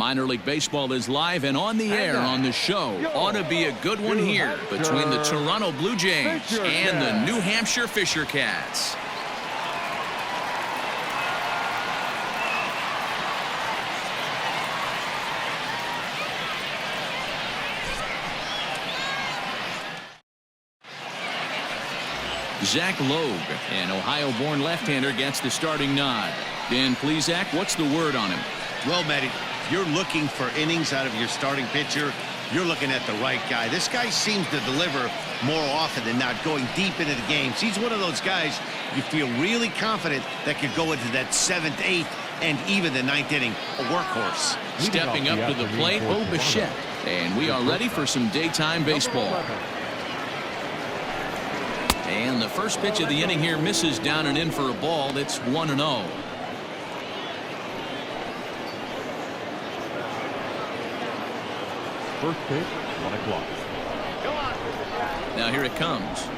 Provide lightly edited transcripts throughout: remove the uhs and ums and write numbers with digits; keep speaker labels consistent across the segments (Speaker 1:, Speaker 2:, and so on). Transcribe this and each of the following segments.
Speaker 1: Minor League Baseball is live and on the air on the show. Ought to be a good one here between the Toronto Blue Jays and the New Hampshire Fisher Cats. Zach Logue, an Ohio-born left-hander, gets the starting nod. Dan, please, Zach, what's the word on him?
Speaker 2: Well, Matty, if you're looking for innings out of your starting pitcher, you're looking at the right guy. This guy seems to deliver more often than not, going deep into the games. He's one of those guys you feel really confident that could go into that 7th, 8th, and even the 9th inning, a workhorse.
Speaker 1: Stepping up to the plate, Bo Bichette. And we are ready for some daytime baseball. And the first pitch of the inning here misses down and in for a ball. That's 1-0.
Speaker 3: First pitch, 1 o'clock.
Speaker 1: Now here it comes.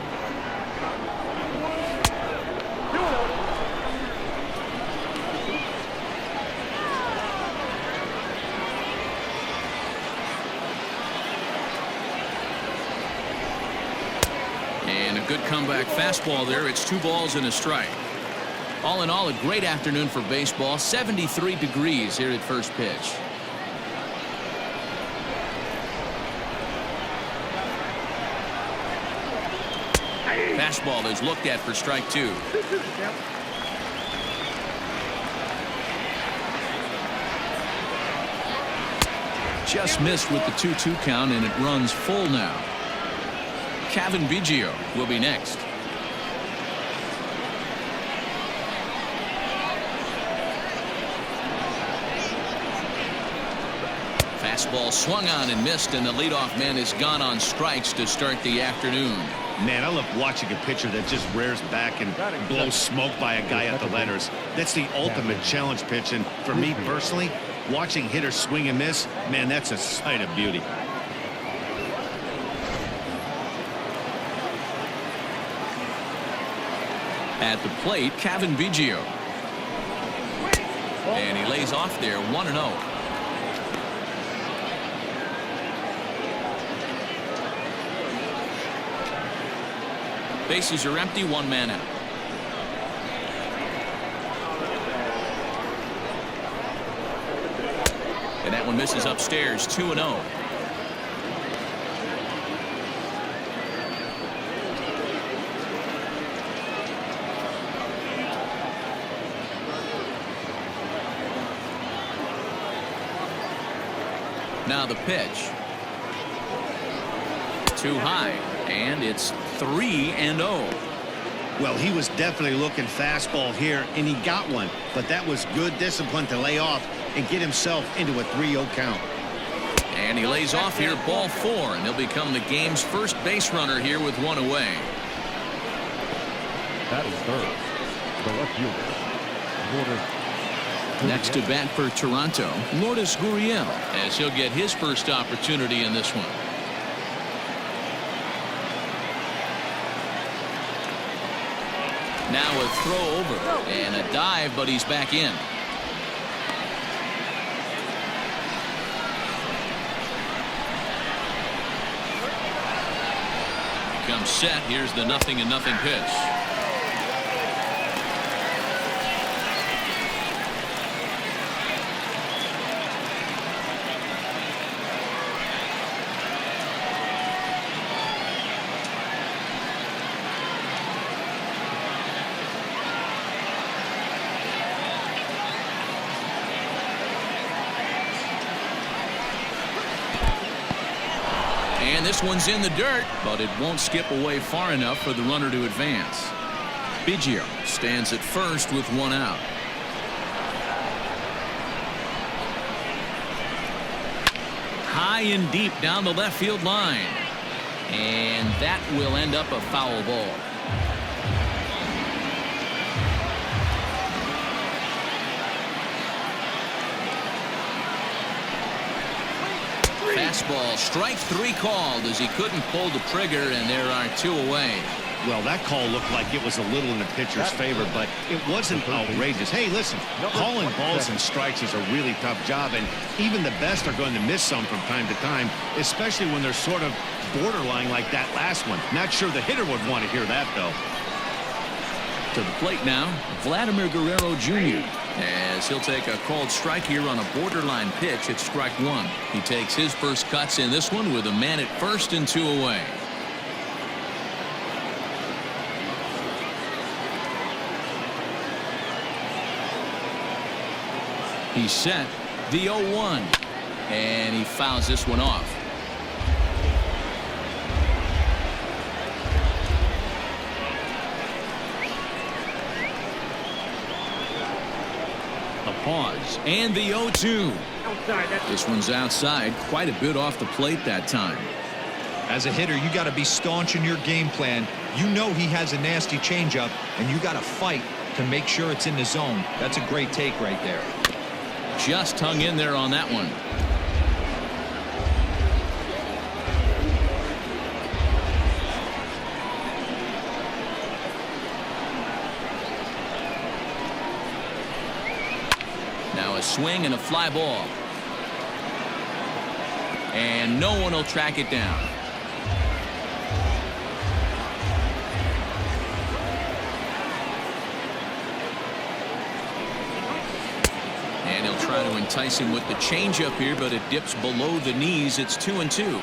Speaker 1: And a good comeback fastball there. It's 2 balls and a strike. All in all, a great afternoon for baseball. 73 degrees here at first pitch. Fastball is looked at for strike 2. Just missed with the 2-2 count, and it runs full now. Kevin Biggio will be next. Fastball swung on and missed, and the leadoff man is gone on strikes to start the afternoon.
Speaker 2: Man, I love watching a pitcher that just rears back and blows smoke by a guy at the letters. That's the ultimate challenge pitch, and for me personally, watching hitters swing and miss, man, that's a sight of beauty.
Speaker 1: At the plate, Kevin Biggio. And he lays off there, 1-0. Bases are empty, 1 man out. And that one misses upstairs, 2-0. Now the pitch. Too high, and it's 3-0.
Speaker 2: Well, he was definitely looking fastball here, and he got one, but that was good discipline to lay off and get himself into a 3-0 count.
Speaker 1: And he lays off here, ball 4, and he'll become the game's first base runner here with 1 away.
Speaker 3: That is third. The left fielder.
Speaker 1: Next to bat for Toronto, Lourdes Gurriel, as he'll get his first opportunity in this one. Now a throw over and a dive, but he's back in. Comes set. Here's the 0-0 pitch. And this one's in the dirt, but it won't skip away far enough for the runner to advance. Biggio stands at first with 1 out. High and deep down the left field line. And that will end up a foul ball. Fastball, strike 3 called as he couldn't pull the trigger, and there are 2 away.
Speaker 2: Well, that call looked like it was a little in the pitcher's favor, but it wasn't outrageous. Hey, listen, calling balls and strikes is a really tough job, and even the best are going to miss some from time to time, especially when they're sort of borderline like that last one. Not sure the hitter would want to hear that, though.
Speaker 1: To the plate now, Vladimir Guerrero Jr. as he'll take a called strike here on a borderline pitch at strike one. He takes his first cuts in this one with a man at first and 2 away. He's set. The 0-1. And he fouls this one off. A pause. And the 0-2. This one's outside. Quite a bit off the plate that time.
Speaker 4: As a hitter, you got to be staunch in your game plan. You know he has a nasty changeup, and you got to fight to make sure it's in the zone. That's a great take right there.
Speaker 1: Just hung in there on that one. Now a swing and a fly ball. And no one will track it down. And he'll try to entice him with the changeup here, but it dips below the knees. It's 2-2.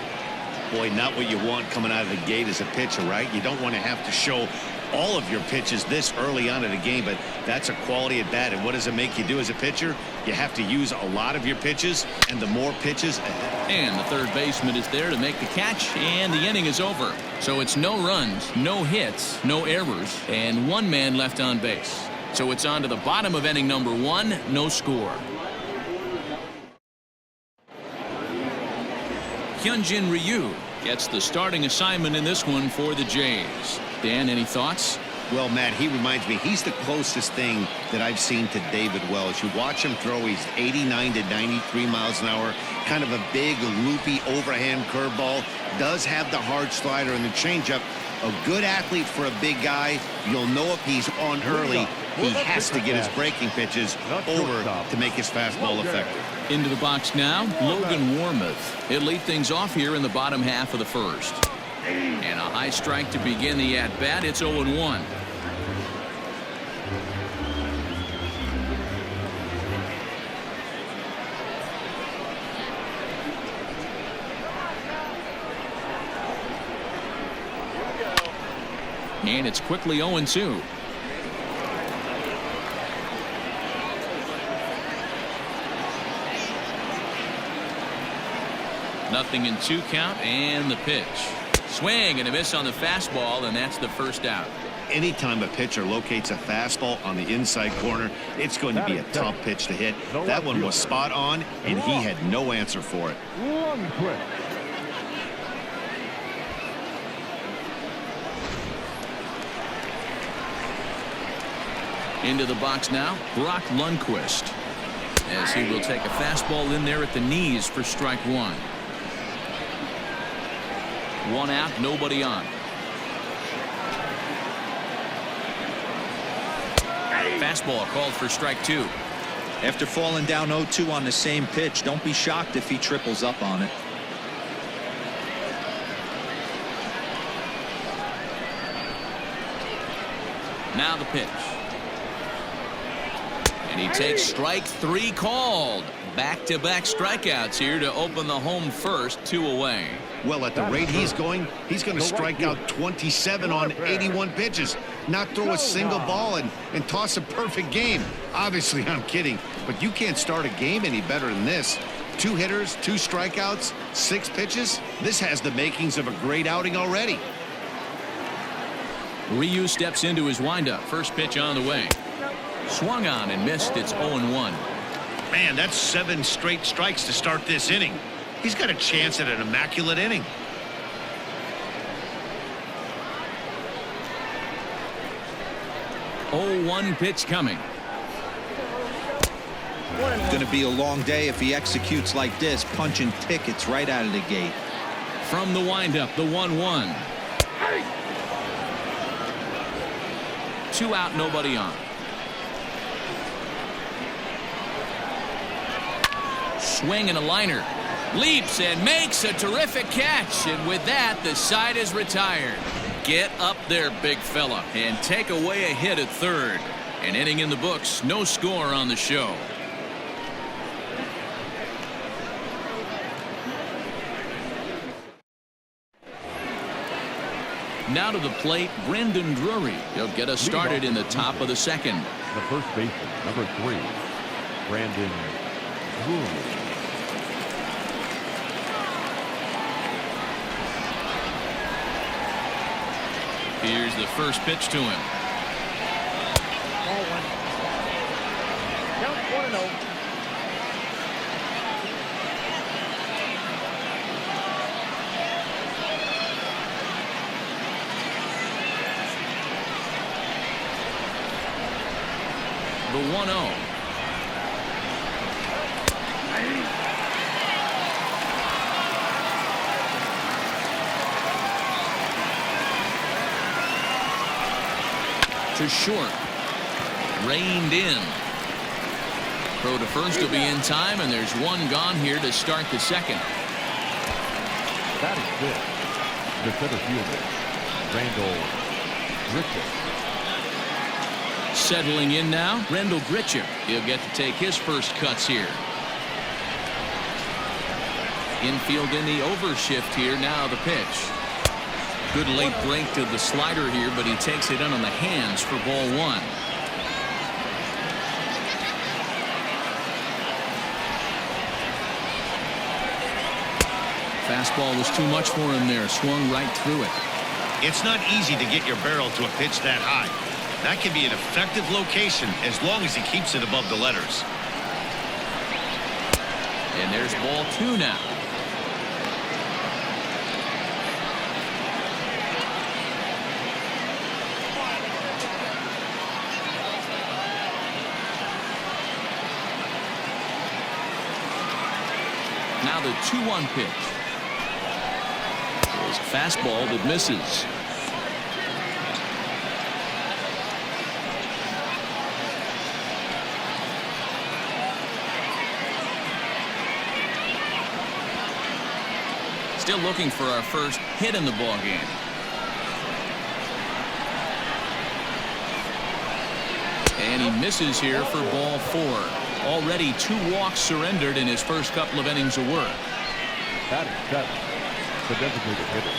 Speaker 2: Boy, not what you want coming out of the gate as a pitcher, right? You don't want to have to show all of your pitches this early on in the game, but that's a quality at bat. And what does it make you do as a pitcher? You have to use a lot of your pitches, and the more pitches.
Speaker 1: And the third baseman is there to make the catch, and the inning is over. So it's no runs, no hits, no errors, and one man left on base. So it's on to the bottom of inning number 1, no score. Hyunjin Ryu gets the starting assignment in this one for the Jays. Dan, any thoughts?
Speaker 2: Well, Matt, he reminds me, he's the closest thing that I've seen to David Wells. You watch him throw, he's 89 to 93 miles an hour, kind of a big, loopy, overhand curveball, does have the hard slider and the changeup. A good athlete for a big guy. You'll know if he's on early, he has to get his breaking pitches over to make his fastball effective.
Speaker 1: Into the box now, Logan Warmoth. He'll lead things off here in the bottom half of the first. And a high strike to begin the at-bat. It's 0-1. And it's quickly 0-2. Nothing in 2 count, and the pitch. Swing and a miss on the fastball, and that's the first out.
Speaker 2: Anytime a pitcher locates a fastball on the inside corner, it's going to be a tough pitch to hit. That one was spot on, and he had no answer for it.
Speaker 1: Into the box now, Brock Lundquist, as he will take a fastball in there at the knees for strike 1. 1 out, nobody on. Fastball called for strike 2.
Speaker 4: After falling down 0-2 on the same pitch, don't be shocked if he triples up on it.
Speaker 1: Now the pitch. And he takes strike 3 called. Back-to-back strikeouts here to open the home first, 2 away.
Speaker 2: Well, at the rate he's going to strike out 27 on 81 pitches, not throw a single ball and toss a perfect game. Obviously, I'm kidding, but you can't start a game any better than this. 2 hitters, 2 strikeouts, 6 pitches. This has the makings of a great outing already.
Speaker 1: Ryu steps into his windup. First pitch on the way. Swung on and missed. It's 0-1.
Speaker 2: Man, that's 7 straight strikes to start this inning. He's got a chance at an immaculate inning.
Speaker 1: Oh, 1 pitch coming.
Speaker 4: It's going to be a long day if he executes like this, punching tickets right out of the gate.
Speaker 1: From the windup, the 1-1. 2 out, nobody on. Swing and a liner. Leaps and makes a terrific catch. And with that, the side is retired. Get up there, big fella, and take away a hit at third. An inning in the books. No score on the show. Now to the plate, Brendan Drury. He'll get us started in the top of the second.
Speaker 3: The first baseman, number 3, Brendan Drury.
Speaker 1: Here's the first pitch to him.
Speaker 5: Ball 1. Count 1-0.
Speaker 1: The 1-0. To short. Reined in. Throw to first will be in time, and there's one gone here to start the second.
Speaker 3: That is good. The center fielder, Randall Grichuk.
Speaker 1: Settling in now, Randall Grichuk. He'll get to take his first cuts here. Infield in the overshift here. Now the pitch. Good late break to the slider here, but he takes it in on the hands for ball 1. Fastball was too much for him there. Swung right through it.
Speaker 2: It's not easy to get your barrel to a pitch that high. That can be an effective location as long as he keeps it above the letters.
Speaker 1: And there's ball 2 now. Now the 2-1 pitch. There's a fastball that misses. Still looking for our first hit in the ball game. And he misses here for ball 4. Already 2 walks surrendered in his first couple of innings of work.
Speaker 3: That is 7. The designated hitter,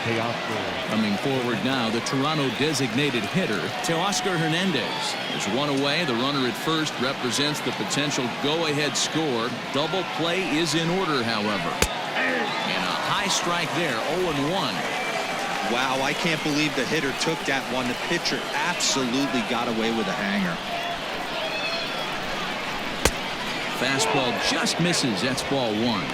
Speaker 3: Teoscar.
Speaker 1: Coming forward now, the Toronto designated hitter, Teoscar Hernandez. There's one away. The runner at first represents the potential go-ahead score. Double play is in order, however. And a high strike there, 0-1.
Speaker 4: Wow, I can't believe the hitter took that one. The pitcher absolutely got away with a hanger.
Speaker 1: Fastball just misses. That's ball 1.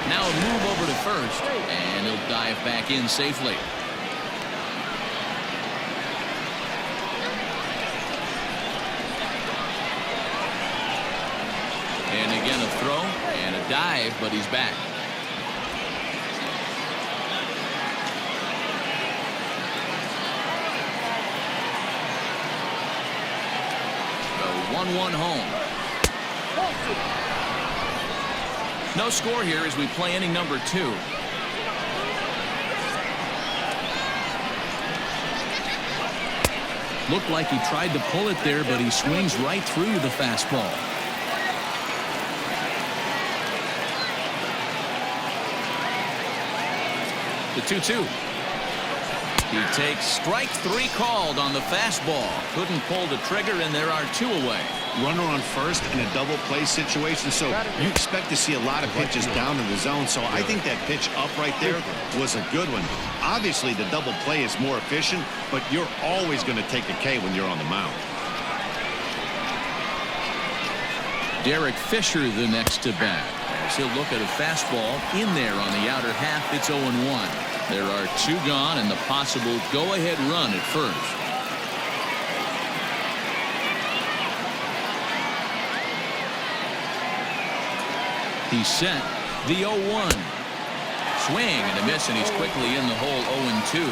Speaker 1: Now a move over to first, and he'll dive back in safely. And again a throw and a dive, but he's back. The 1-1 home. No score here as we play inning number 2. Looked like he tried to pull it there, but he swings right through the fastball. The 2-2. He takes strike 3 called on the fastball. Couldn't pull the trigger, and there are 2 away.
Speaker 2: Runner on first in a double play situation, so you expect to see a lot of pitches down in the zone. So I think that pitch up right there was a good one. Obviously, the double play is more efficient, but you're always going to take a K when you're on the mound.
Speaker 1: Derek Fisher the next to bat. As he'll look at a fastball in there on the outer half. It's 0-1. There are 2 gone and the possible go-ahead run at first. He's set. The 0-1. Swing and a miss, and he's quickly in the hole 0-2.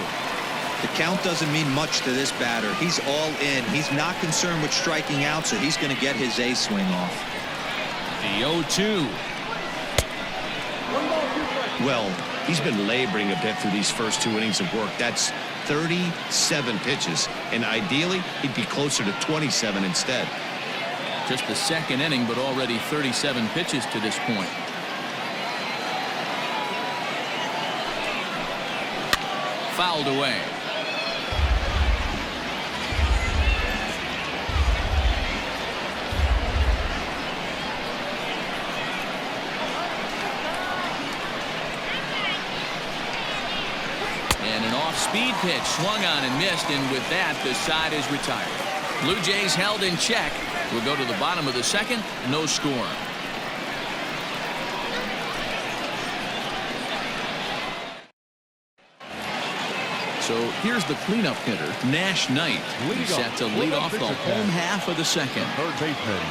Speaker 4: The count doesn't mean much to this batter. He's all in. He's not concerned with striking out, so he's going to get his A swing off.
Speaker 1: The 0-2.
Speaker 2: Well, he's been laboring a bit through these first 2 innings of work. That's 37 pitches, and ideally he'd be closer to 27 instead.
Speaker 1: Just the second inning, but already 37 pitches to this point. Fouled away. And an off-speed pitch swung on and missed, and with that, the side is retired. Blue Jays held in check. We'll go to the bottom of the second. No score. So here's the cleanup hitter, Nash Knight. He's set to lead off the home half of the second.
Speaker 3: Third baseman.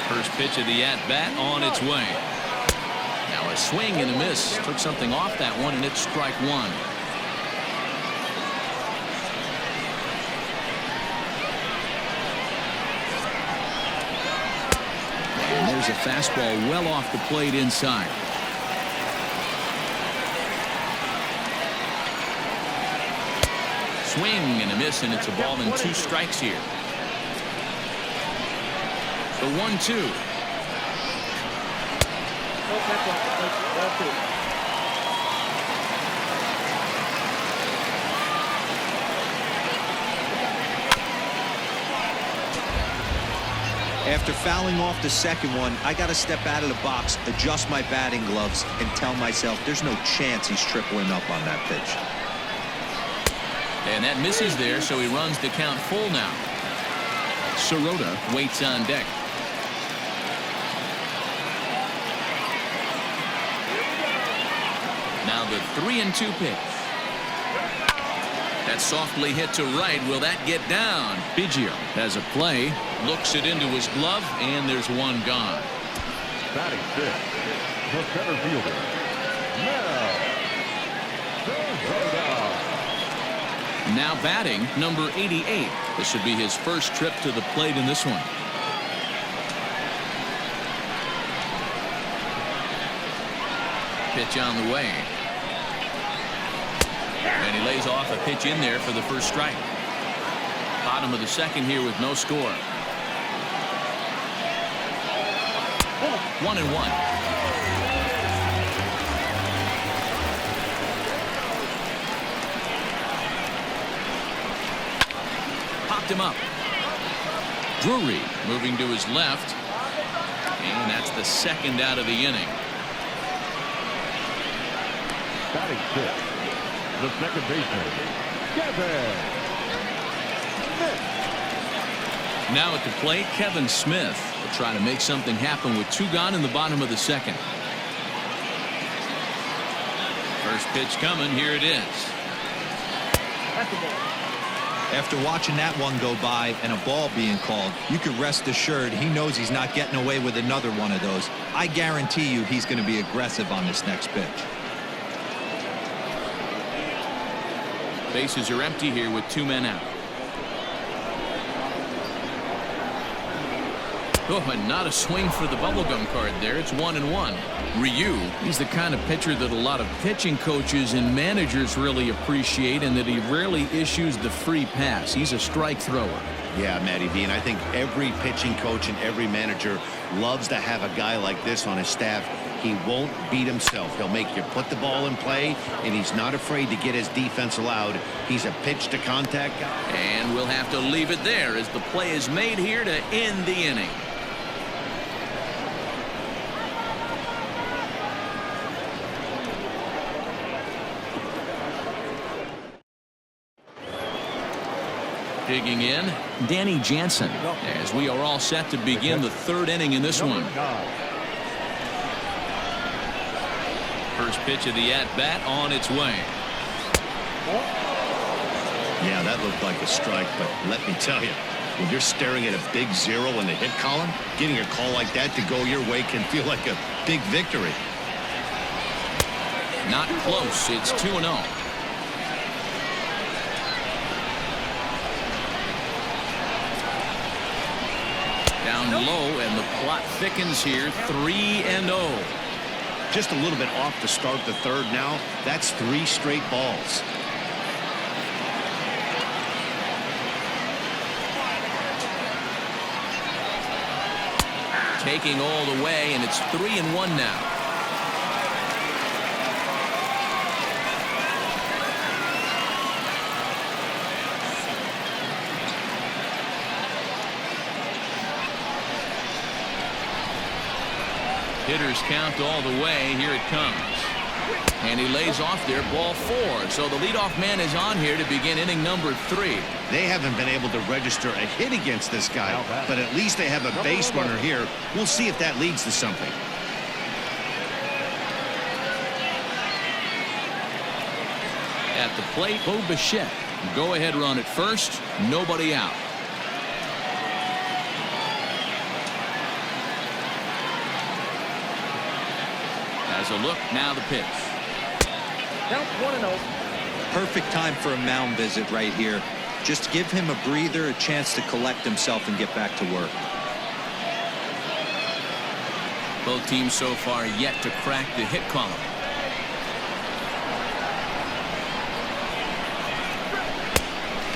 Speaker 1: First pitch of the at-bat on its way. Now a swing and a miss. Took something off that one, and it's strike one. And there's a fastball well off the plate inside. Swing and a miss, and it's a ball and 2 strikes here. The 1-2.
Speaker 4: After fouling off the second one, I got to step out of the box, adjust my batting gloves, and tell myself there's no chance he's tripling up on that pitch.
Speaker 1: And that misses there, so he runs the count full now. Sirota waits on deck. Now the 3-2 pitch. That's softly hit to right. Will that get down? Biggio has a play, looks it into his glove, and there's one gone.
Speaker 3: Batting fifth, the center fielder,
Speaker 1: Now batting, number 88. This should be his first trip to the plate in this one. Pitch on the way. And he lays off a pitch in there for the first strike. Bottom of the second here with no score. 1-1. Him up. Drury moving to his left, and that's the second out of the inning.
Speaker 3: batting fifth, the second baseman, Kevin Smith.
Speaker 1: Now at the plate, Kevin Smith will try to make something happen with 2 gone in the bottom of the second. First pitch coming. Here it is.
Speaker 5: That's the ball.
Speaker 4: After watching that one go by and a ball being called, you can rest assured he knows he's not getting away with another one of those. I guarantee you he's going to be aggressive on this next pitch.
Speaker 1: Bases are empty here with 2 men out. Oh, and not a swing for the bubblegum card there. It's 1-1. Ryu, he's the kind of pitcher that a lot of pitching coaches and managers really appreciate, and that he rarely issues the free pass. He's a strike thrower.
Speaker 2: Yeah, Matty V, and I think every pitching coach and every manager loves to have a guy like this on his staff. He won't beat himself. He'll make you put the ball in play, and he's not afraid to get his defense allowed. He's a pitch to contact guy.
Speaker 1: And we'll have to leave it there as the play is made here to end the inning. Digging in, Dani Janssen, as we are all set to begin the 3rd inning in this one. First pitch of the at-bat on its way.
Speaker 2: Yeah, that looked like a strike, but let me tell you, When you're staring at a big 0 in the hit column, getting a call like that to go your way can feel like a big victory.
Speaker 1: Not close. It's 2-0. Down low, and the plot thickens here. 3-0.
Speaker 2: Just a little bit off to start the third now. That's 3 straight balls.
Speaker 1: Taking all the way, and it's 3-1 now. Hitters count all the way. Here it comes. And he lays off there, ball 4. So the leadoff man is on here to begin inning number 3.
Speaker 2: They haven't been able to register a hit against this guy, but at least they have a base runner here. We'll see if that leads to something.
Speaker 1: At the plate, Bo Bichette. Go-ahead run at first. Nobody out. As a look, now the pitch.
Speaker 5: Count 1-0.
Speaker 4: Perfect time for a mound visit right here. Just give him a breather, a chance to collect himself and get back to work.
Speaker 1: Both teams so far yet to crack the hit column.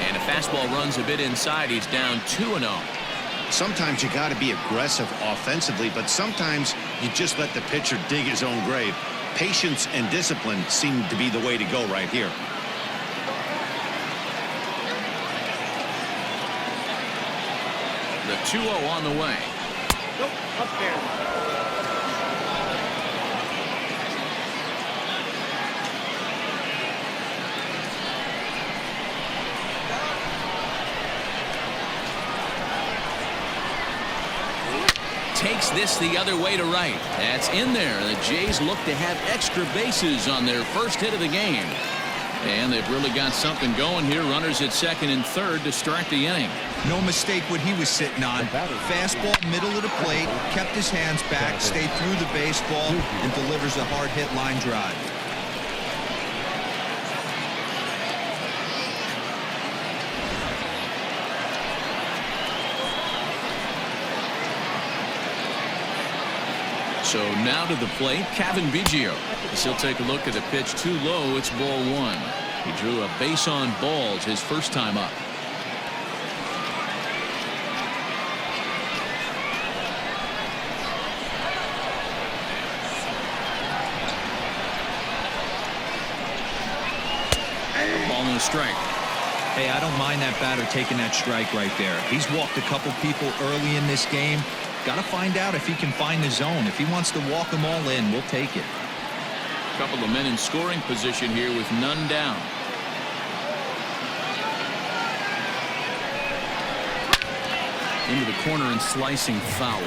Speaker 1: And a fastball runs a bit inside. He's down 2-0.
Speaker 2: Sometimes you got to be aggressive offensively, but sometimes you just let the pitcher dig his own grave. Patience and discipline seem to be the way to go right here.
Speaker 1: The 2-0 on the way.
Speaker 5: Nope, up there.
Speaker 1: Takes this the other way to right. That's in there. The Jays look to have extra bases on their first hit of the game. And they've really got something going here. Runners at second and third to start the inning.
Speaker 4: No mistake what he was sitting on. Fastball, middle of the plate, kept his hands back, stayed through the baseball, and delivers a hard hit line drive.
Speaker 1: So now to the plate, Kevin Biggio. As he'll take a look at the pitch too low. It's ball 1. He drew a base on balls his first time up. Ball and a strike.
Speaker 4: Hey, I don't mind that batter taking that strike right there. He's walked a couple people early in this game. Got to find out if he can find the zone. If he wants to walk them all in, we'll take it.
Speaker 1: A couple of men in scoring position here with none down. Into the corner and slicing foul.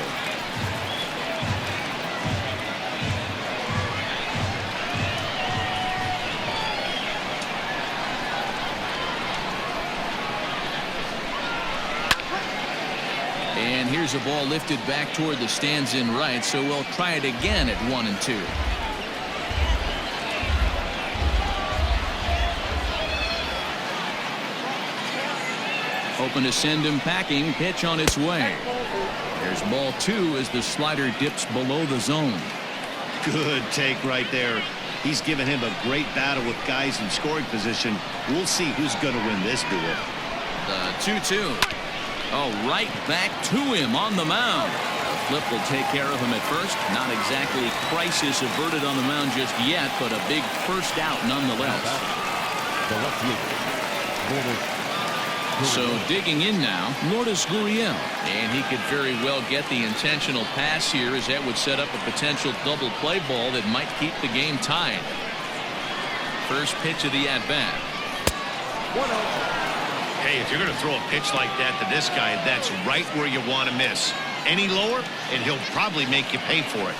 Speaker 1: And here's a ball lifted back toward the stands in right, so we'll try it again at 1-2. Open to send him packing. Pitch on its way. There's ball 2 as the slider dips below the zone.
Speaker 2: Good take right there. He's given him a great battle with guys in scoring position. We'll see who's going to win this duel.
Speaker 1: The 2-2. Oh, right back to him on the mound. The flip will take care of him at first. Not exactly crisis averted on the mound just yet, but a big first out nonetheless.
Speaker 3: The left fielder.
Speaker 1: So digging in now, Lourdes Gurriel. And he could very well get the intentional pass here, as that would set up a potential double play ball that might keep the game tied. First pitch of the at-bat.
Speaker 5: 1-0.
Speaker 2: Hey, if you're going to throw a pitch like that to this guy, that's right where you want to miss. Any lower, and he'll probably make you pay for it.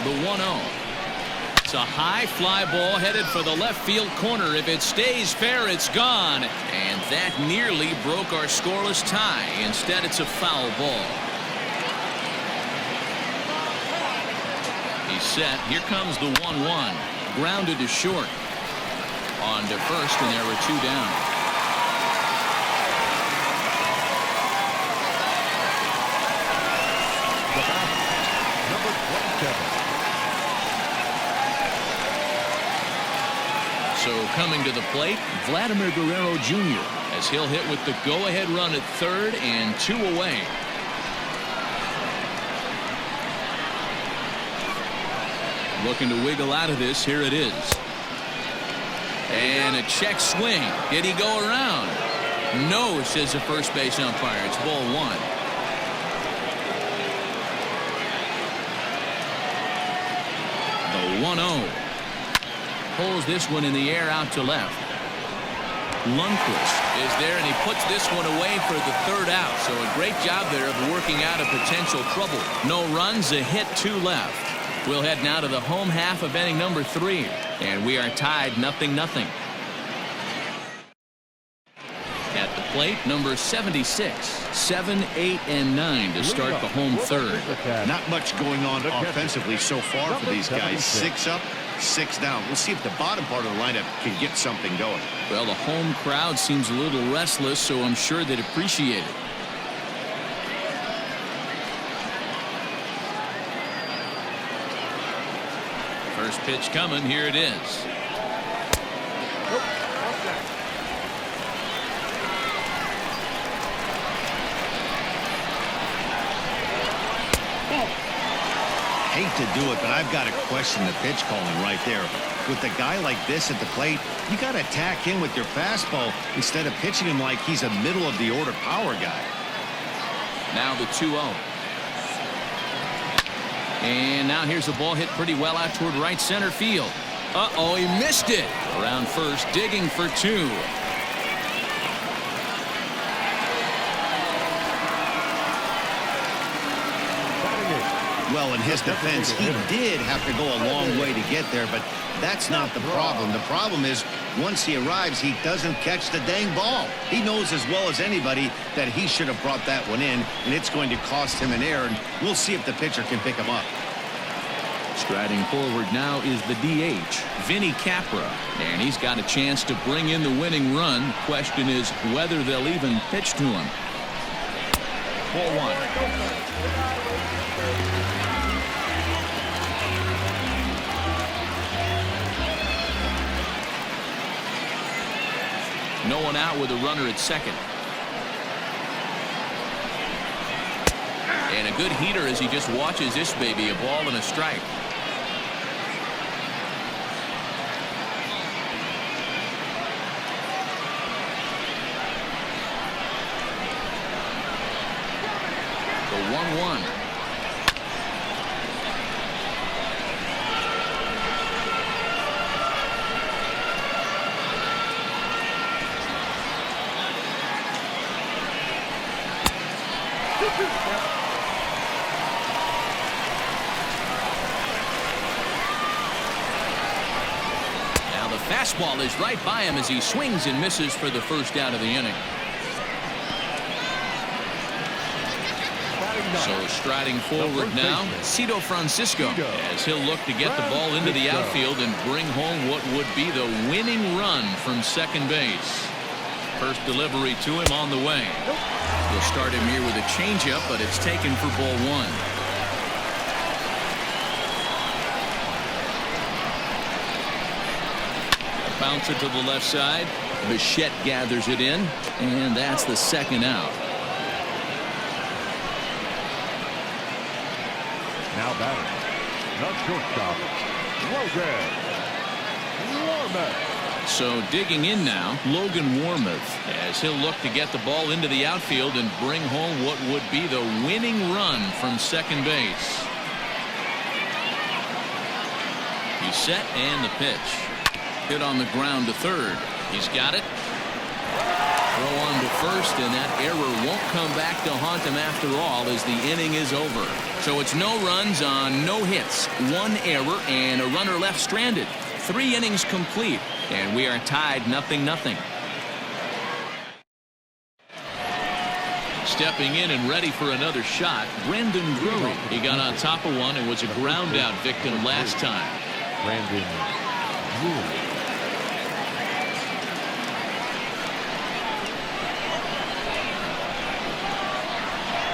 Speaker 1: The 1-0. It's a high fly ball headed for the left field corner. If it stays fair, it's gone. And that nearly broke our scoreless tie. Instead, it's a foul ball. He's set. Here comes the 1-1. Grounded to short. On to first, and there were 2 down.
Speaker 3: The batter, number 27.
Speaker 1: So coming to the plate, Vladimir Guerrero Jr. as he'll hit with the go-ahead run at third and 2 away. Looking to wiggle out of this. Here it is. And a check swing. Did he go around? No, says the first base umpire. It's ball 1. The 1-0. Pulls this one in the air out to left. Lundqvist is there, and he puts this one away for the 3rd out. So a great job there of working out a potential trouble. No runs, a hit, 2 left. We'll head now to the home half of inning number 3. And we are tied 0-0. At the plate, number 76. 7, 8, and 9 to start the home 3rd.
Speaker 2: Not much going on offensively so far for these guys. 6 up, 6 down. We'll see if the bottom part of the lineup can get something going.
Speaker 1: Well, the home crowd seems a little restless, so I'm sure they'd appreciate it. First pitch coming. Here it is.
Speaker 2: Hate to do it, but I've got to question the pitch calling right there. With a guy like this at the plate, you got to attack him with your fastball instead of pitching him like he's a middle-of-the-order power guy.
Speaker 1: Now the 2-0. And now here's a ball hit pretty well out toward right center field. Uh-oh, he missed it. Around first, digging for 2.
Speaker 2: Well, in his defense, he did have to go a long way to get there, but that's not the problem. The problem is once he arrives, he doesn't catch the dang ball. He knows as well as anybody that he should have brought that one in, and it's going to cost him an error, and we'll see if the pitcher can pick him up.
Speaker 1: Striding forward now is the DH, Vinny Kapler, and he's got a chance to bring in the winning run. Question is whether they'll even pitch to him. Ball 1. No one out with a runner at second. And a good heater as he just watches this baby. A ball and a strike. The 1-1. Now the fastball is right by him as he swings and misses for the first out of the inning. So striding forward now, Cito Francisco, as he'll look to get the ball into the outfield and bring home what would be the winning run from second base. First delivery to him on the way. We'll start him here with a changeup, but it's taken for ball 1. Bouncer to the left side. Bichette gathers it in, and that's the second out.
Speaker 3: Now batting, the shortstop, Logan Warmoth.
Speaker 1: So digging in now, Logan Warmoth, as he'll look to get the ball into the outfield and bring home what would be the winning run from second base. He's set, and the pitch. Hit on the ground to third. He's got it. Throw on to first, and that error won't come back to haunt him after all as the inning is over. So it's no runs on no hits, one error, and a runner left stranded. 3 innings complete, and we are tied 0-0. Stepping in and ready for another shot, Brandon Drury. He got on top of one and was a ground out victim last time.
Speaker 3: Brandon Drury.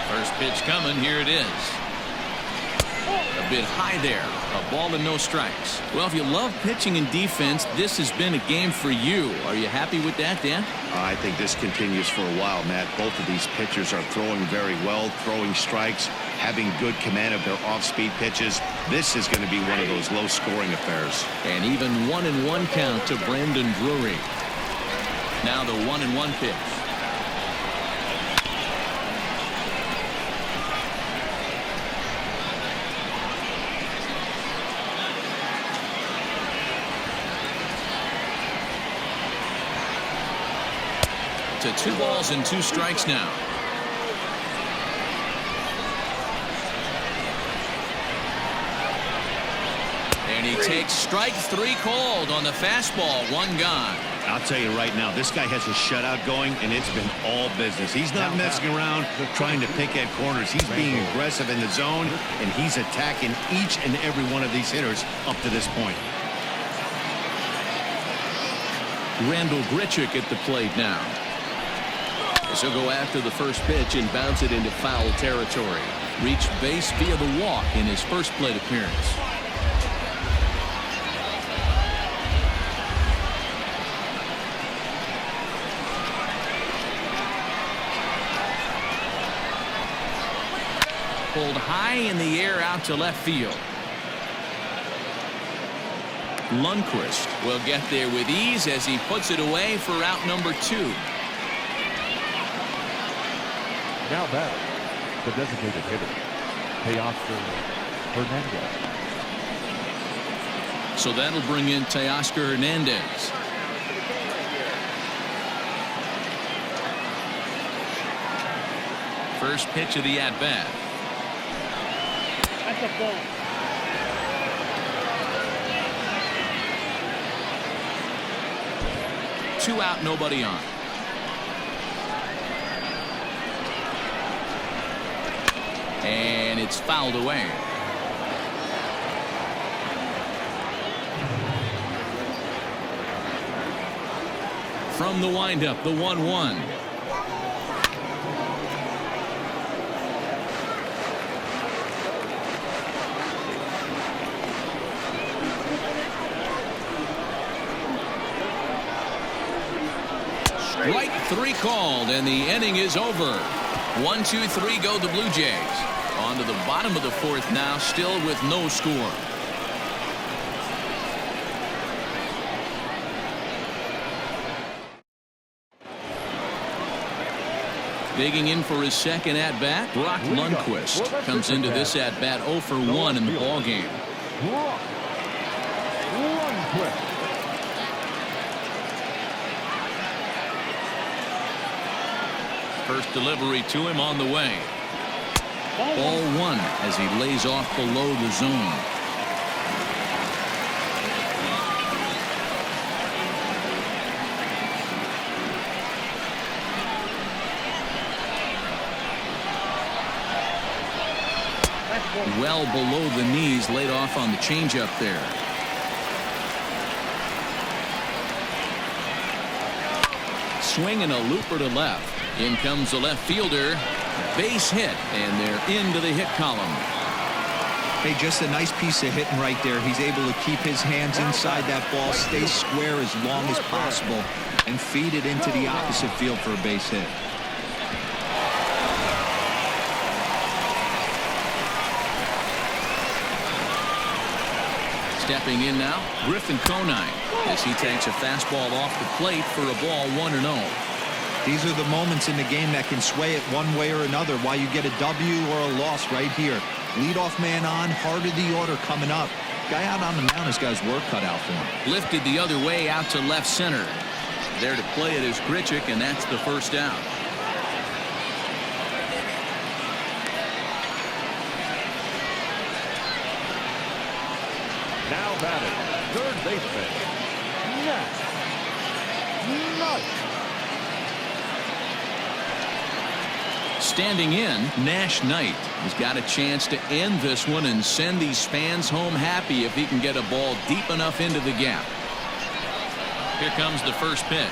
Speaker 1: First pitch coming. Here it is. A bit high there. A ball and no strikes. Well, if you love pitching and defense, this has been a game for you. Are you happy with that, Dan?
Speaker 2: I think this continues for a while, Matt. Both of these pitchers are throwing very well, throwing strikes, having good command of their off-speed pitches. This is going to be one of those low-scoring affairs.
Speaker 1: And even 1-1 count to Brandon Drury. Now the 1-1 pitch. To 2 balls and 2 strikes now. And he takes strike 3 called on the fastball. 1 gone.
Speaker 2: I'll tell you right now, this guy has a shutout going, and it's been all business. He's not messing around trying to pick at corners. He's being aggressive in the zone, and he's attacking each and every one of these hitters up to this point.
Speaker 1: Randall Grichuk at the plate now. He'll go after the first pitch and bounce it into foul territory. Reached base via the walk in his first plate appearance. Pulled high in the air out to left field. Lundqvist will get there with ease as he puts it away for out number 2.
Speaker 3: Now back, the designated hitter, Teoscar Hernandez.
Speaker 1: So that'll bring in Teoscar Hernandez. First pitch of the at-bat.
Speaker 5: That's a ball.
Speaker 1: Two out, nobody on. And it's fouled away. From the windup, the 1-1. Strike 3 called, and the inning is over. 1-2-3 go the Blue Jays. On to the bottom of the 4th now, still with no score. Digging in for his second at-bat, Brock Lundqvist comes into this at-bat 0 for 1 in the ballgame.
Speaker 3: Brock Lundqvist.
Speaker 1: First delivery to him on the way. Ball 1 as he lays off below the zone. Well below the knees, laid off on the changeup there. Swinging a looper to left. In comes the left fielder. Base hit, and they're into the hit column.
Speaker 4: Hey, just a nice piece of hitting right there. He's able to keep his hands inside that ball, stay square as long as possible, and feed it into the opposite field for a base hit.
Speaker 1: Stepping in now, Griffin Conine, as he takes a fastball off the plate for a ball 1-0.
Speaker 4: These are the moments in the game that can sway it one way or another, why you get a W or a loss right here. Leadoff man on, heart of the order coming up. Guy out on the mound has got his work cut out for him.
Speaker 1: Lifted the other way out to left center. There to play it is Grichuk, and that's the first out.
Speaker 3: Now batting, third baseman, Nash.
Speaker 1: Standing in, Nash Knight has got a chance to end this one and send these fans home happy if he can get a ball deep enough into the gap. Here comes the first pitch.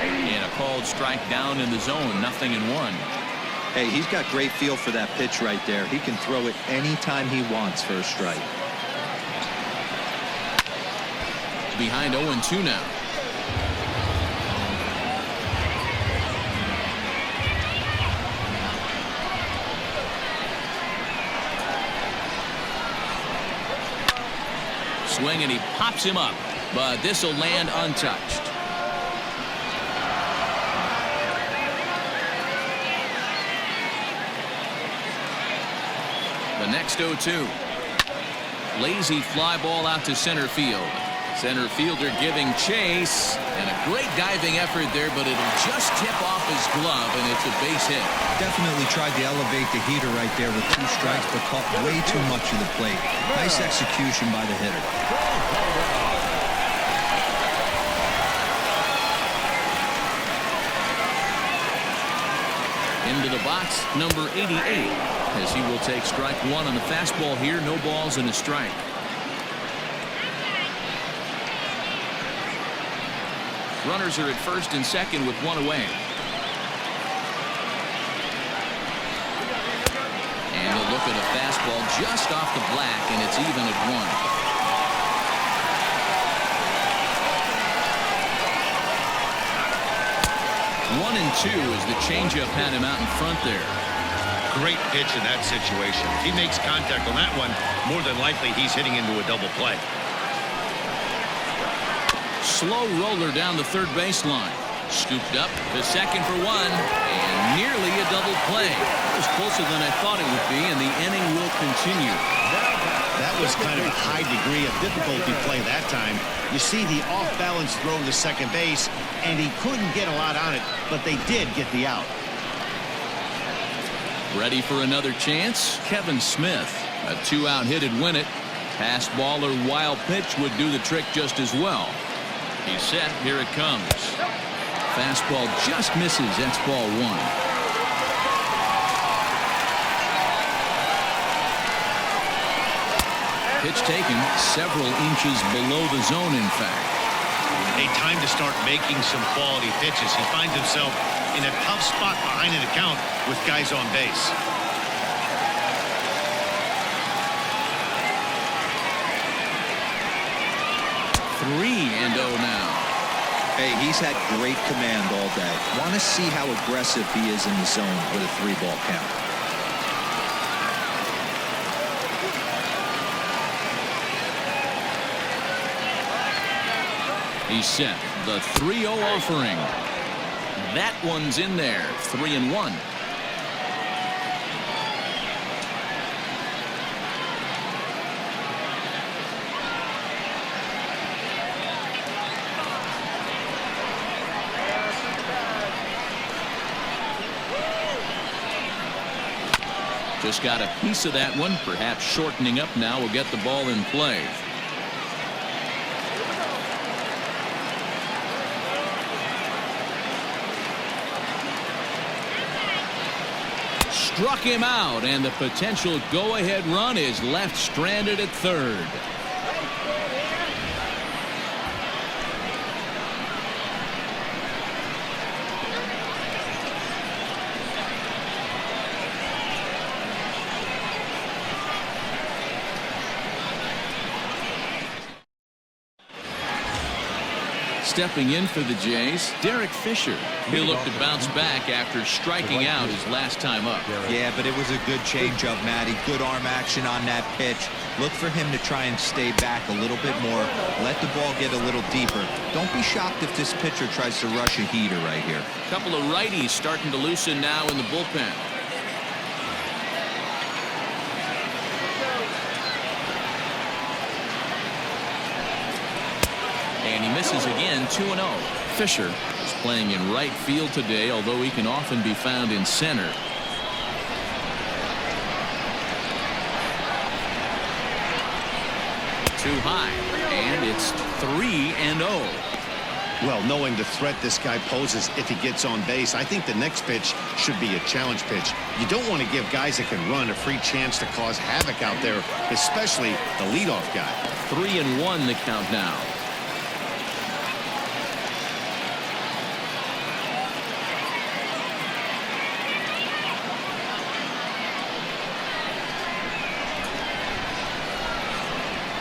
Speaker 1: And a called strike down in the zone, 0-1.
Speaker 4: Hey, he's got great feel for that pitch right there. He can throw it anytime he wants for a strike.
Speaker 1: Behind 0-2 now. Swing, and he pops him up, but this will land untouched. The next 0-2. Lazy fly ball out to center field. Center fielder giving chase, and a great diving effort there, but it'll just tip off his glove, and it's a base hit.
Speaker 4: Definitely tried to elevate the heater right there with 2 strikes, but caught way too much of the plate. Nice execution by the hitter.
Speaker 1: Into the box, number 88, as he will take strike 1 on the fastball here. No balls and a strike. Runners are at first and second with 1 away. And a look at a fastball just off the black, and it's even at 1. 1-2 as the changeup had him out in front there.
Speaker 2: Great pitch in that situation. If he makes contact on that one, more than likely he's hitting into a double play.
Speaker 1: Slow roller down the third baseline. Scooped up to second for 1, and nearly a double play. It was closer than I thought it would be, and the inning will continue.
Speaker 2: That was kind of a high degree of difficulty play that time. You see the off-balance throw to second base, and he couldn't get a lot on it, but they did get the out.
Speaker 1: Ready for another chance? Kevin Smith. A 2-out hit would win it. Pass ball or wild pitch would do the trick just as well. He's set. Here it comes. Fastball just misses. That's ball 1. Pitch taken several inches below the zone, in fact.
Speaker 2: A time to start making some quality pitches. He finds himself in a tough spot behind an account with guys on base.
Speaker 1: 3-0 now.
Speaker 4: Hey, he's had great command all day. Want to see how aggressive he is in the zone with a 3-ball count.
Speaker 1: He's set. The 3-0 offering. That one's in there. 3-1. Just got a piece of that one. Perhaps shortening up now will get the ball in play. Struck him out, and the potential go-ahead run is left stranded at third. Stepping in for the Jays, Derek Fisher. He'll look to bounce back after striking out his last time up.
Speaker 4: Yeah, but it was a good changeup, Matty. Good arm action on that pitch. Look for him to try and stay back a little bit more. Let the ball get a little deeper. Don't be shocked if this pitcher tries to rush a heater right here.
Speaker 1: A couple of righties starting to loosen now in the bullpen. And he misses. misses again, 2-0. Fisher is playing in right field today, although he can often be found in center. Too high, and it's 3-0.
Speaker 2: Well, knowing the threat this guy poses if he gets on base, I think the next pitch should be a challenge pitch. You don't want to give guys that can run a free chance to cause havoc out there, especially the leadoff guy.
Speaker 1: 3-1 the count now.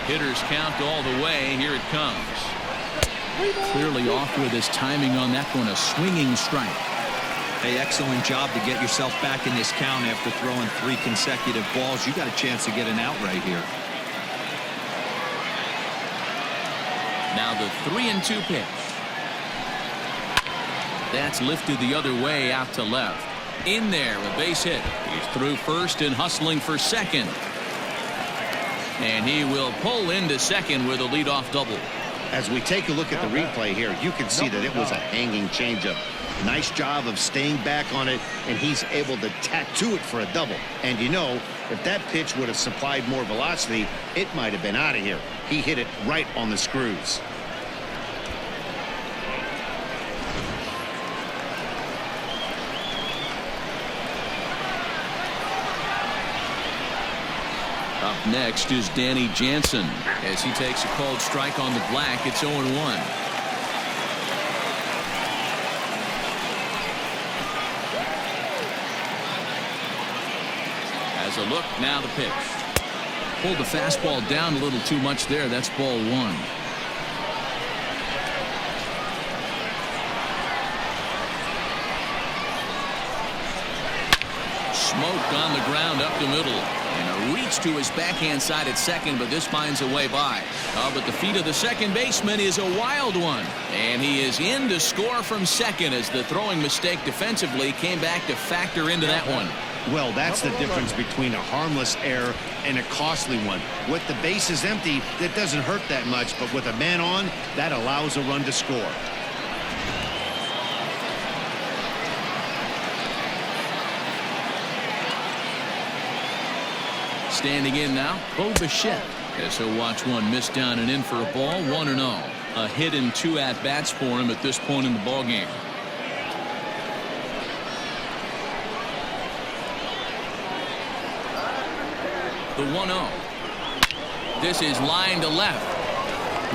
Speaker 1: Hitters count all the way. Here it comes. Clearly off with his timing on that one. A swinging strike.
Speaker 4: Hey, excellent job to get yourself back in this count after throwing 3 consecutive balls. You got a chance to get an out right here.
Speaker 1: Now the 3-2 pitch. That's lifted the other way out to left. In there, a base hit. He's through first and hustling for second. And he will pull into second with a leadoff double.
Speaker 2: As we take a look at the replay here, you can see that it was a hanging changeup. Nice job of staying back on it, and he's able to tattoo it for a double. And you know, if that pitch would have supplied more velocity, it might have been out of here. He hit it right on the screws.
Speaker 1: Up next is Dani Janssen. As he takes a called strike on the black, it's 0-1. As a look, now the pitch. Pulled the fastball down a little too much there. That's ball 1. Smoked on the ground up the middle. And a reach to his backhand side at second, but this finds a way by. But the feet of the second baseman is a wild one. And he is in to score from second as the throwing mistake defensively came back to factor into that one.
Speaker 2: Well, that's the difference between a harmless error and a costly one. With the bases empty, that doesn't hurt that much, but with a man on, that allows a run to score.
Speaker 1: Standing in now, Bo Bichette. As he'll watch one miss down and in for a ball, 1-0. A hit and 2 at-bats for him at this point in the ballgame. The 1-0. This is line to left.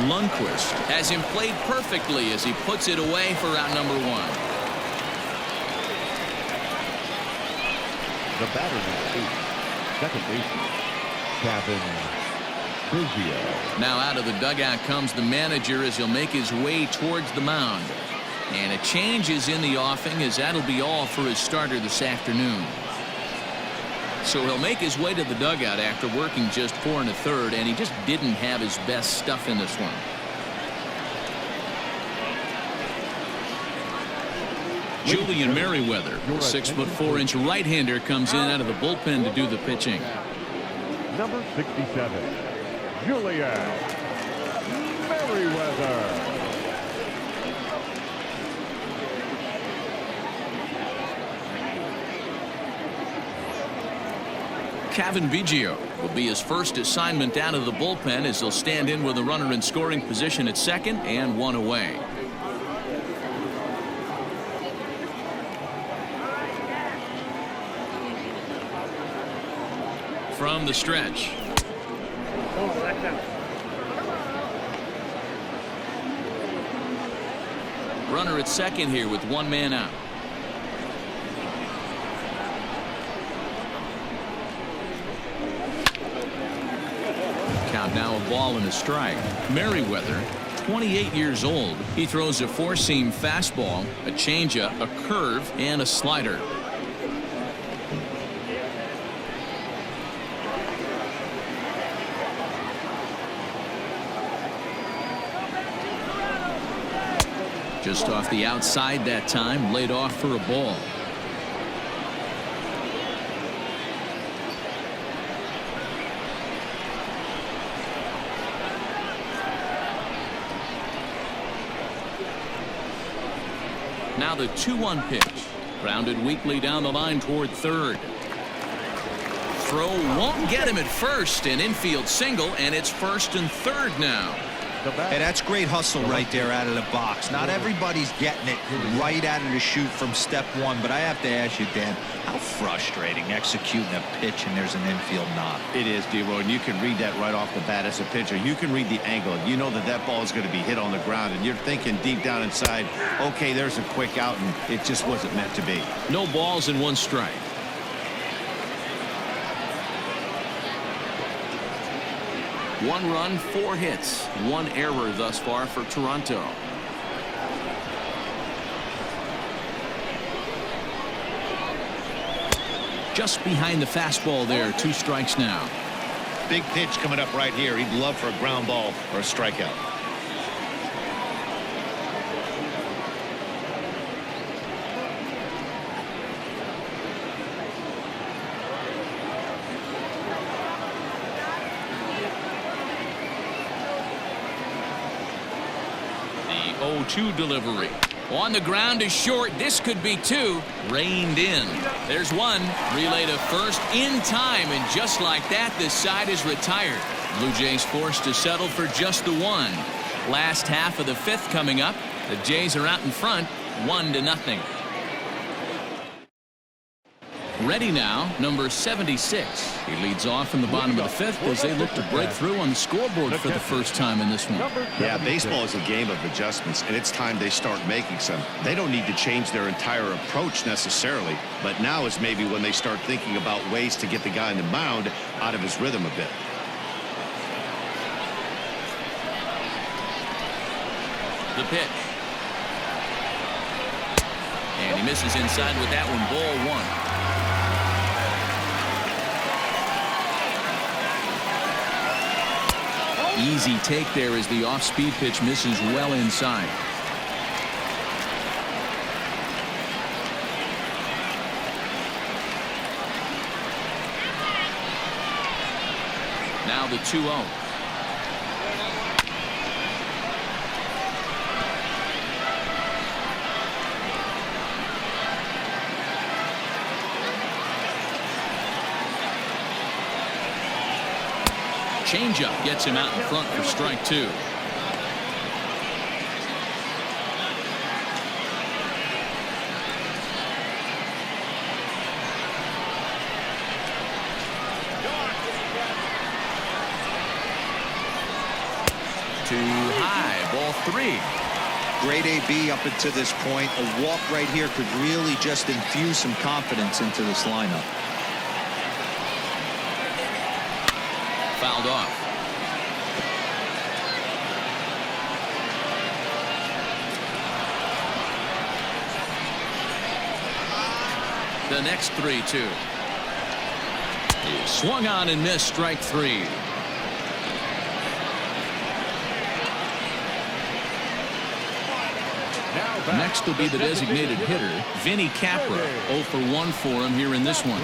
Speaker 1: Lundqvist has him played perfectly as he puts it away for out number 1.
Speaker 3: The batter is 8, second baseman,
Speaker 1: Now out of the dugout comes the manager as he'll make his way towards the mound. And a change is in the offing as that'll be all for his starter this afternoon. So he'll make his way to the dugout after working just 4 1/3, and he just didn't have his best stuff in this one. Julian Merriweather, the 6'4" right-hander, comes in out of the bullpen to do the pitching.
Speaker 3: Number 67, Julian Merriweather.
Speaker 1: Cavan Biggio will be his first assignment out of the bullpen as he'll stand in with a runner in scoring position at second and 1 away. From the stretch. Runner at second here with 1 man out. Count now a ball and a strike. Merriweather, 28 years old. He throws a 4-seam fastball, a changeup, a curve, and a slider. Just off the outside that time, laid off for a ball. Now the 2-1 pitch. Grounded weakly down the line toward third. Throw won't get him at first. An infield single, and it's first and third now.
Speaker 4: Hey, that's great hustle right there out of the box. Not everybody's getting it right out of the chute from step one, but I have to ask you, Dan, how frustrating executing a pitch and there's an infield knock.
Speaker 2: It is, D-Roy, and you can read that right off the bat as a pitcher. You can read the angle. You know that that ball is going to be hit on the ground, and you're thinking deep down inside, okay, there's a quick out, and it just wasn't meant to be.
Speaker 1: No balls and 1 strike. One run, 4 hits, 1 error thus far for Toronto. Just behind the fastball there, 2 strikes now.
Speaker 2: Big pitch coming up right here. He'd love for a ground ball or a strikeout.
Speaker 1: The 0-2 delivery. On the ground is short. This could be 2. Reined in. There's 1. Relay to first in time, and just like that, this side is retired. Blue Jays forced to settle for just the 1. Last half of the 5th coming up. The Jays are out in front, 1-0. Ready now, number 76. He leads off in the bottom of the 5th as they look to break through on the scoreboard for the first time in this one.
Speaker 2: Yeah, baseball is a game of adjustments, and it's time they start making some. They don't need to change their entire approach necessarily, but now is maybe when they start thinking about ways to get the guy on the mound out of his rhythm a bit.
Speaker 1: The pitch. And he misses inside with that one, ball 1. Easy take there as the off-speed pitch misses well inside. Now the 2-0. Changeup gets him out in front for strike 2. Too high, ball 3.
Speaker 4: Great AB up until this point. A walk right here could really just infuse some confidence into this lineup.
Speaker 1: Fouled off. The next 3-2. Swung on and missed, strike 3. Next will be the designated hitter, Vinny Kapler. 0 for 1 for him here in this one.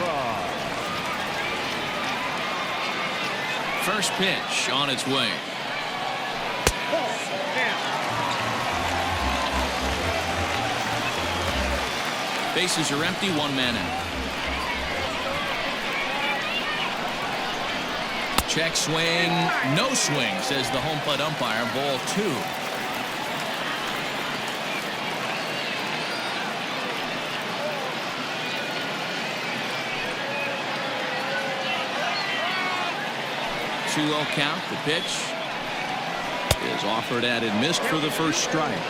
Speaker 1: First pitch on its way. Bases are empty, 1 man out. Check swing, no swing, says the home plate umpire. Ball 2. Count. The pitch is offered at and missed for the first strike.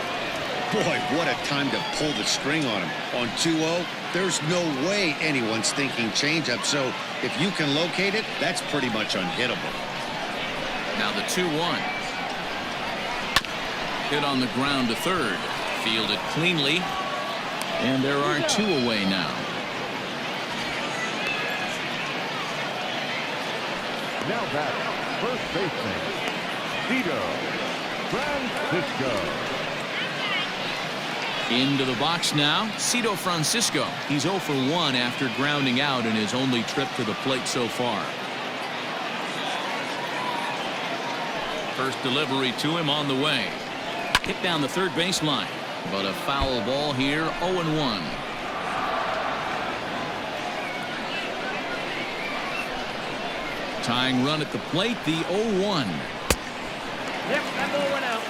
Speaker 2: Boy, what a time to pull the string on him. On 2-0, there's no way anyone's thinking changeup. So if you can locate it, that's pretty much unhittable.
Speaker 1: Now the 2-1. Hit on the ground to third. Fielded cleanly. And there are 2 away now.
Speaker 3: Now back. First baseman, Cito Francisco.
Speaker 1: Into the box now, Cito Francisco. He's 0 for 1 after grounding out in his only trip to the plate so far. First delivery to him on the way. Hit down the third baseline. But a foul ball here, 0-1. Tying run at the plate, the 0-1.
Speaker 5: Yep, that ball went out.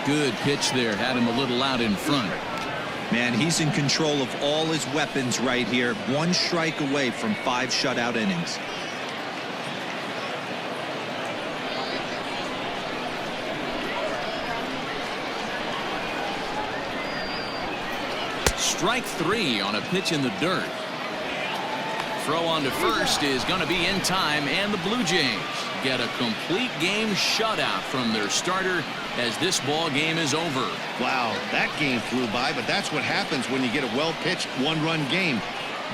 Speaker 1: Good pitch there, had him a little out in front.
Speaker 4: Man, he's in control of all his weapons right here. One strike away from 5 shutout innings.
Speaker 1: Strike 3 on a pitch in the dirt. Throw on to first is going to be in time, and the Blue Jays get a complete game shutout from their starter as this ball game is over.
Speaker 2: Wow, that game flew by, but that's what happens when you get a well-pitched one-run game.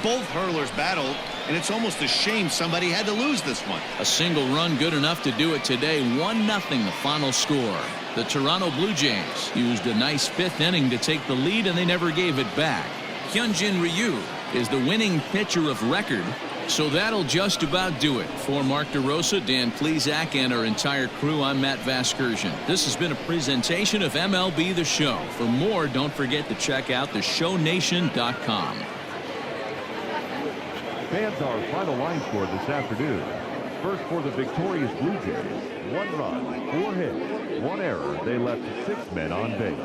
Speaker 2: Both hurlers battled, and it's almost a shame somebody had to lose this one.
Speaker 1: A single run good enough to do it today. 1-0 the final score. The Toronto Blue Jays used a nice 5th inning to take the lead, and they never gave it back. Hyunjin Ryu is the winning pitcher of record. So that'll just about do it. For Mark DeRosa, Dan Plesac, and our entire crew, I'm Matt Vasgersian. This has been a presentation of MLB The Show. For more, don't forget to check out theshownation.com.
Speaker 3: Fans, our final line score this afternoon. First for the victorious Blue Jays, 1 run, 4 hits, 1 error. They left 6 men on base.